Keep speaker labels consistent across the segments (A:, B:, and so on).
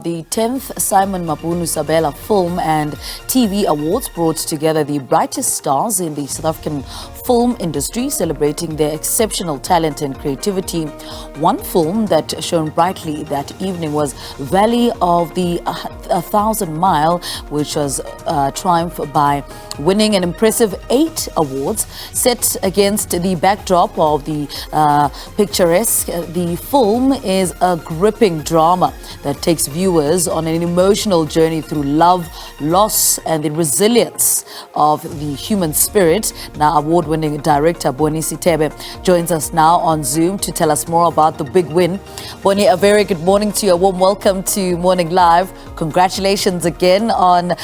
A: The 10th Simon Mabhunu Sabela Film and TV Awards brought together the brightest stars in the South African film industry, celebrating their exceptional talent and creativity. One film that shone brightly that evening was Valley of the 1,000 Mile, which was triumphed by winning an impressive 8 awards. Set against the backdrop of the picturesque, the film is a gripping drama that takes viewers on an emotional journey through love, loss, and the resilience of the human spirit. Now, award-winning director Bonie Sithebe joins us now on Zoom to tell us more about the big win. Bonie, a very good morning to you. A warm welcome to Morning Live. Congratulations again on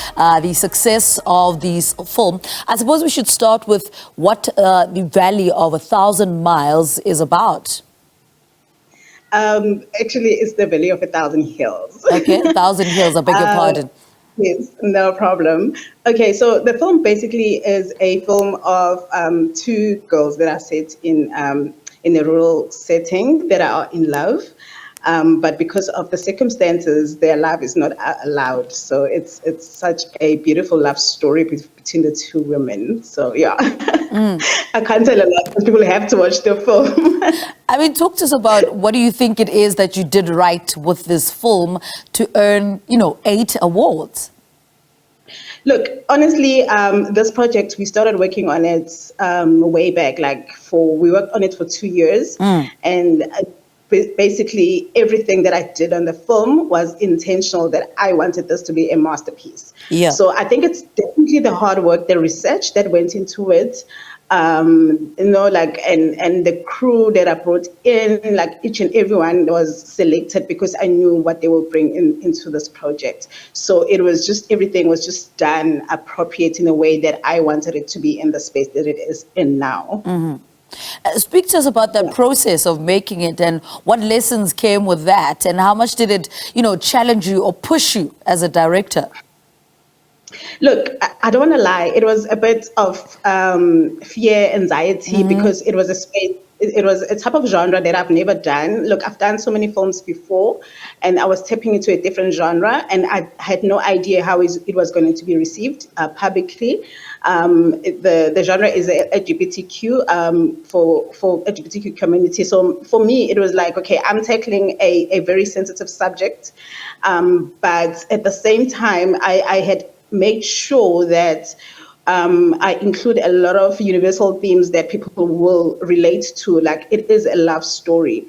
A: the success of this film. I suppose we should start with what the Valley of 1,000 Miles is about.
B: Actually, it's the Valley of 1,000 Hills.
A: Okay, 1,000 Hills, I beg your pardon.
B: Yes, no problem. Okay, so the film basically is a film of 2 girls that are set in a rural setting that are in love. But because of the circumstances, their love is not allowed. So it's such a beautiful love story between the 2 women. So yeah, I can't tell a lot because people have to watch the film.
A: I mean, talk to us about what do you think it is that you did right with this film to earn, 8 awards?
B: Look, honestly, this project, we started working on it way back, we worked on it for 2 years. And basically everything that I did on the film was intentional, that I wanted this to be a masterpiece.
A: Yeah.
B: So I think it's definitely the hard work, the research that went into it, and the crew that I brought in, each and everyone was selected because I knew what they will bring into this project. So it was just, everything was just done appropriate in a way that I wanted it to be in the space that it is in now.
A: Mm-hmm. Speak to us about that process of making it and what lessons came with that, and how much did it, challenge you or push you as a director?
B: Look, I don't want to lie. It was a bit of fear, anxiety, because it was a space. It was a type of genre that I've never done. Look, I've done so many films before, and I was tapping into a different genre, and I had no idea how it was going to be received publicly. The genre is LGBTQ for LGBTQ community. So for me, it was like, okay, I'm tackling a very sensitive subject, but at the same time, I had made sure that I include a lot of universal themes that people will relate to, like it is a love story.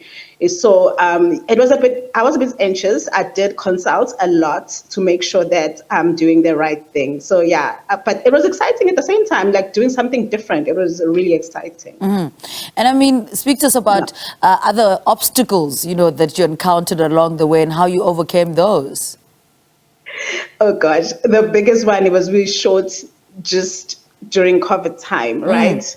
B: So I was a bit anxious. I did consult a lot to make sure that I'm doing the right thing. So yeah, but it was exciting at the same time, like doing something different. It was really exciting.
A: And I mean, speak to us about other obstacles, that you encountered along the way and how you overcame those.
B: Oh gosh, the biggest one, it was really short just during COVID time, right?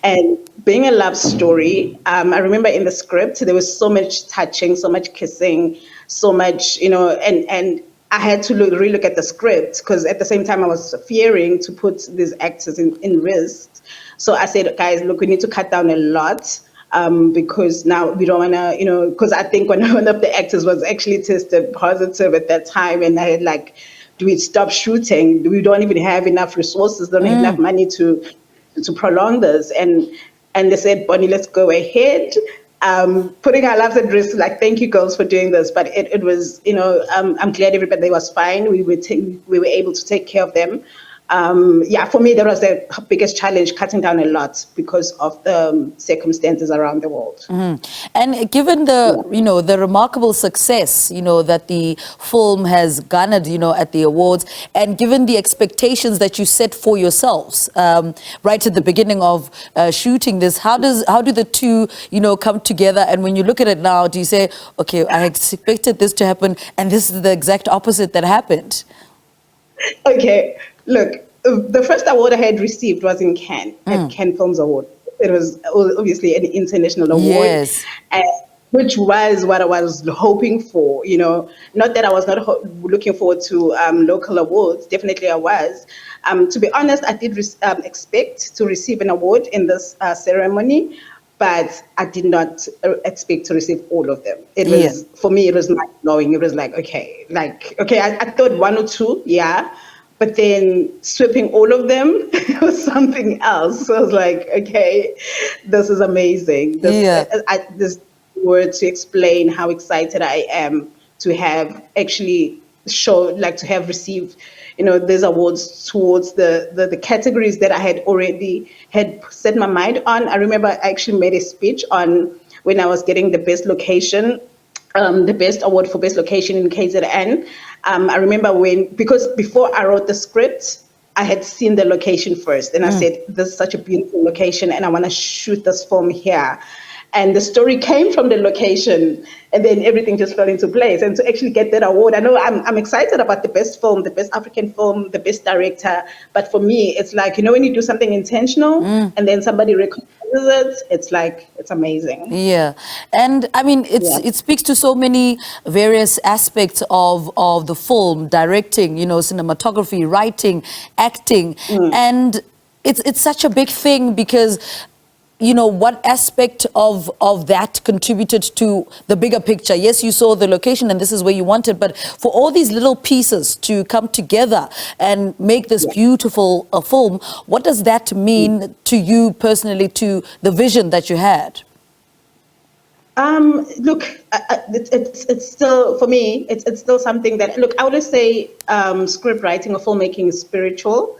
B: And being a love story, I remember in the script, there was so much touching, so much kissing, so much, and I had to really look at the script because at the same time I was fearing to put these actors in risk. So I said, guys, look, we need to cut down a lot. Because now we don't want to, because I think one of the actors was actually tested positive at that time, and I had do we stop shooting? We don't even have enough resources, don't have enough money to prolong this. And they said, Bonie, let's go ahead. Putting our lives at risk, thank you girls for doing this. But it was, I'm glad everybody was fine. We were able to take care of them. For me, that was the biggest challenge, cutting down a lot because of the circumstances around the world.
A: And given the, the remarkable success, that the film has garnered, at the awards, and given the expectations that you set for yourselves right at the beginning of shooting this, how do the two, come together? And when you look at it now, do you say, okay, I expected this to happen, and this is the exact opposite that happened?
B: Okay. Look, the first award I had received was in Cannes, at Cannes Films Award. It was obviously an international award,
A: yes,
B: which was what I was hoping for. Not that I was not looking forward to local awards. Definitely I was. To be honest, I did expect to receive an award in this ceremony, but I did not expect to receive all of them. It
A: Yeah.
B: was, for me, it was mind blowing. It was like, okay, I thought one or two, yeah, but then sweeping all of them was something else. So I was like, okay, this is amazing.
A: Yeah.
B: This word to explain how excited I am to have actually to have received, these awards towards the categories that I had already had set my mind on. I remember I actually made a speech on when I was getting the best location, the best award for best location in KZN. I remember because before I wrote the script, I had seen the location first, and I said, this is such a beautiful location, and I want to shoot this film here. And the story came from the location, and then everything just fell into place. And to actually get that award, I know I'm excited about the best film, the best African film, the best director. But for me, it's like, when you do something intentional and then somebody recognizes it, it's like, it's amazing.
A: Yeah, and I mean, it speaks to so many various aspects of the film: directing, cinematography, writing, acting, and it's such a big thing because, what aspect of that contributed to the bigger picture? Yes, you saw the location and this is where you wanted, but for all these little pieces to come together and make this beautiful film, what does that mean to you personally, to the vision that you had?
B: Look, it's still, for me, it's still something that, look, I would say script writing or filmmaking is spiritual,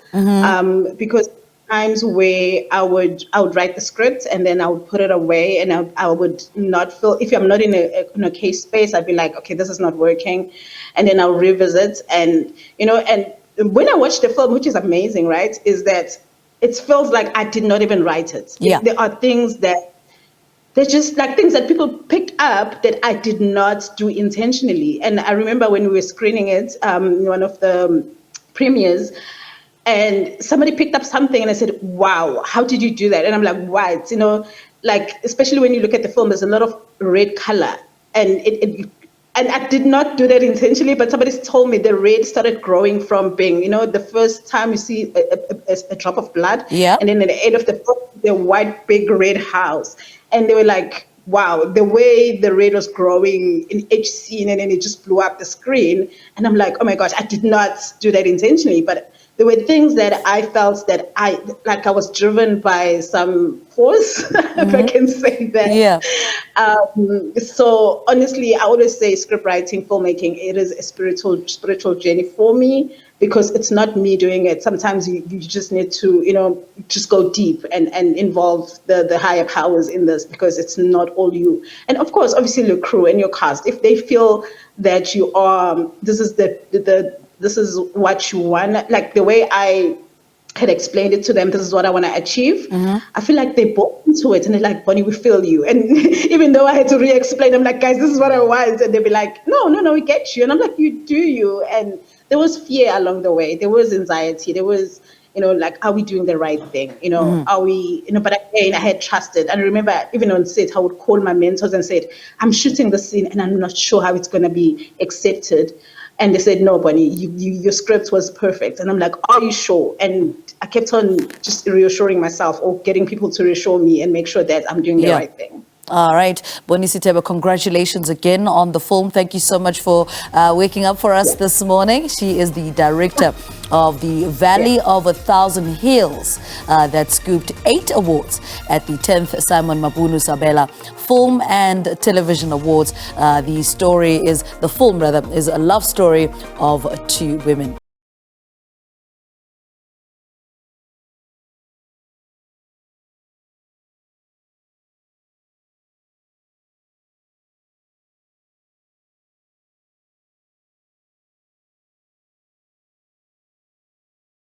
B: because times where I would write the script and then I would put it away, and I would not feel, if I'm not in a okay space, I'd be like, okay, this is not working, and then I'll revisit, and and when I watch the film, which is amazing, right, is that it feels like I did not even write it.
A: Yeah.
B: There are things that they're just like things that people picked up that I did not do intentionally. And I remember when we were screening it, one of the premieres, and somebody picked up something and I said, wow, how did you do that? And I'm like, what? Especially when you look at the film, there's a lot of red color. And and I did not do that intentionally, but somebody told me the red started growing from being, the first time you see a drop of blood.
A: Yeah.
B: And then at the end of the film, the white, big red house. And they were like, wow, the way the red was growing in each scene, and then it just blew up the screen. And I'm like, oh my gosh, I did not do that intentionally. But there were things that I felt that I was driven by some force, if I can say that.
A: Yeah.
B: So honestly, I always say script writing, filmmaking, it is a spiritual journey for me, because it's not me doing it. Sometimes you just need to, just go deep and involve the higher powers in this, because it's not all you. And of course, obviously your crew and your cast, if they feel that you are, this is what you want, like the way I had explained it to them, this is what I want to achieve. I feel like they bought into it and they're like, Bonie, we feel you. And even though I had to re-explain, I'm like, guys, this is what I want. And they'd be like, no, we get you. And I'm like, you do you. And there was fear along the way. There was anxiety. There was, are we doing the right thing? Are we, but again, I had trusted. And I remember even on set, I would call my mentors and said, I'm shooting the scene and I'm not sure how it's going to be accepted. And they said, no, Bonie, your script was perfect. And I'm like, are you sure? And I kept on just reassuring myself, or getting people to reassure me and make sure that I'm doing the right thing.
A: All right. Bonie Sithebe, congratulations again on the film. Thank you so much for waking up for us this morning. She is the director of the Valley of a Thousand Hills that scooped 8 awards at the 10th Simon Mabhunu Sabela Film and Television Awards. The film is a love story of 2 women.